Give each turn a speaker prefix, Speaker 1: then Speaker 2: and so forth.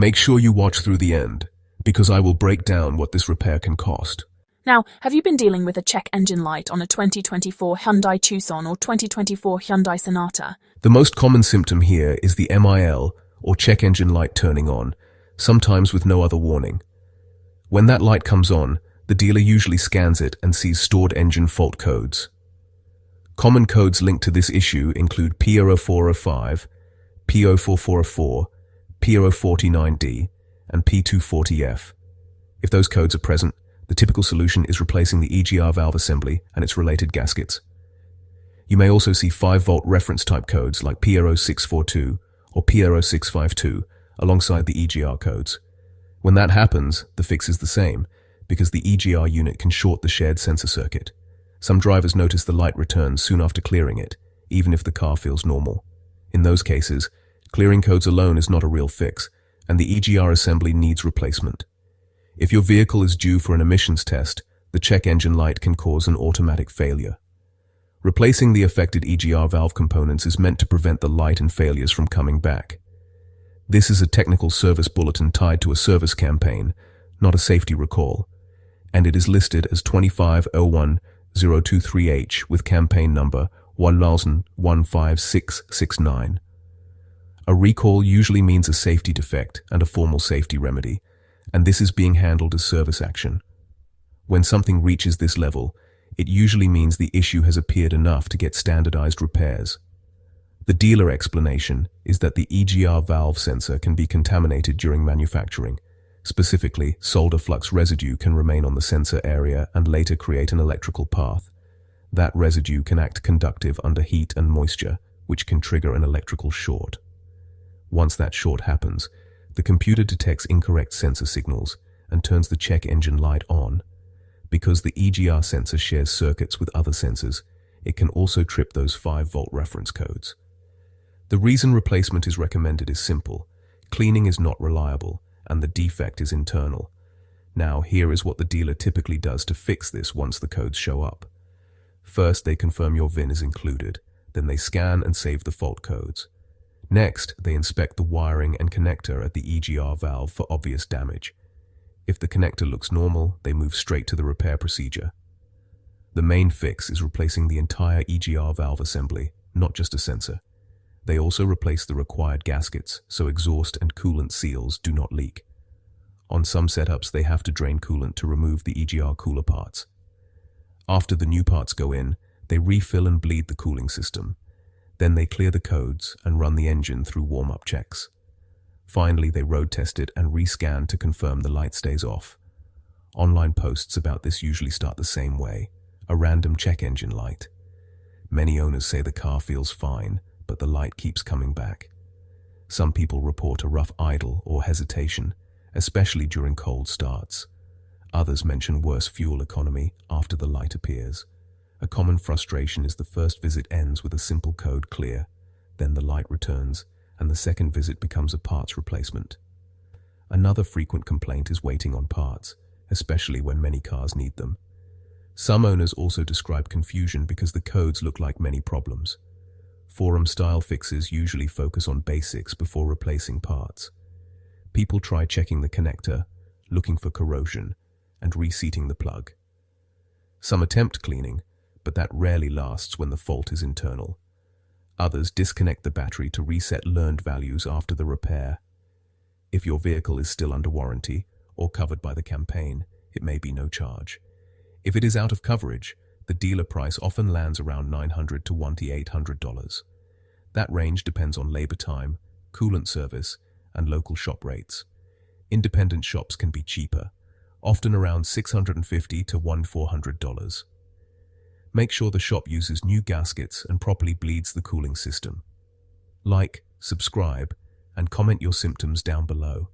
Speaker 1: Make sure you watch through the end, because I will break down what this repair can cost.
Speaker 2: Now, have you been dealing with a check engine light on a 2024 Hyundai Tucson or 2024 Hyundai Sonata?
Speaker 1: The most common symptom here is the MIL, or check engine light turning on, sometimes with no other warning. When that light comes on, the dealer usually scans it and sees stored engine fault codes. Common codes linked to this issue include P0405, P04404, P049D, and P240F. If those codes are present, the typical solution is replacing the EGR valve assembly and its related gaskets. You may also see 5-volt reference type codes like P0642 or P0652 alongside the EGR codes. When that happens, the fix is the same, because the EGR unit can short the shared sensor circuit. Some drivers notice the light returns soon after clearing it, even if the car feels normal. In those cases, clearing codes alone is not a real fix, and the EGR assembly needs replacement. If your vehicle is due for an emissions test, the check engine light can cause an automatic failure. Replacing the affected EGR valve components is meant to prevent the light and failures from coming back. This is a technical service bulletin tied to a service campaign, not a safety recall, and it is listed as 2501023H with campaign number 1515669. A recall usually means a safety defect and a formal safety remedy, and this is being handled as service action. When something reaches this level, it usually means the issue has appeared enough to get standardized repairs. The dealer explanation is that the EGR valve sensor can be contaminated during manufacturing. Specifically, solder flux residue can remain on the sensor area and later create an electrical path. That residue can act conductive under heat and moisture, which can trigger an electrical short. Once that short happens, the computer detects incorrect sensor signals and turns the check engine light on. Because the EGR sensor shares circuits with other sensors, it can also trip those 5-volt reference codes. The reason replacement is recommended is simple. Cleaning is not reliable, and the defect is internal. Now, here is what the dealer typically does to fix this once the codes show up. First, they confirm your VIN is included. Then they scan and save the fault codes. Next, they inspect the wiring and connector at the EGR valve for obvious damage. If the connector looks normal, they move straight to the repair procedure. The main fix is replacing the entire EGR valve assembly, not just a sensor. They also replace the required gaskets so exhaust and coolant seals do not leak. On some setups, they have to drain coolant to remove the EGR cooler parts. After the new parts go in, they refill and bleed the cooling system. Then they clear the codes and run the engine through warm-up checks. Finally, they road test it and rescan to confirm the light stays off. Online posts about this usually start the same way: a random check engine light. Many owners say the car feels fine, but the light keeps coming back. Some people report a rough idle or hesitation, especially during cold starts. Others mention worse fuel economy after the light appears. A common frustration is the first visit ends with a simple code clear, then the light returns, and the second visit becomes a parts replacement. Another frequent complaint is waiting on parts, especially when many cars need them. Some owners also describe confusion because the codes look like many problems. Forum-style fixes usually focus on basics before replacing parts. People try checking the connector, looking for corrosion, and reseating the plug. Some attempt cleaning, but that rarely lasts when the fault is internal. Others disconnect the battery to reset learned values after the repair. If your vehicle is still under warranty or covered by the campaign, it may be no charge. If it is out of coverage, the dealer price often lands around $900 to $1,800. That range depends on labor time, coolant service, and local shop rates. Independent shops can be cheaper, often around $650 to $1,400. Make sure the shop uses new gaskets and properly bleeds the cooling system. Like, subscribe, and comment your symptoms down below.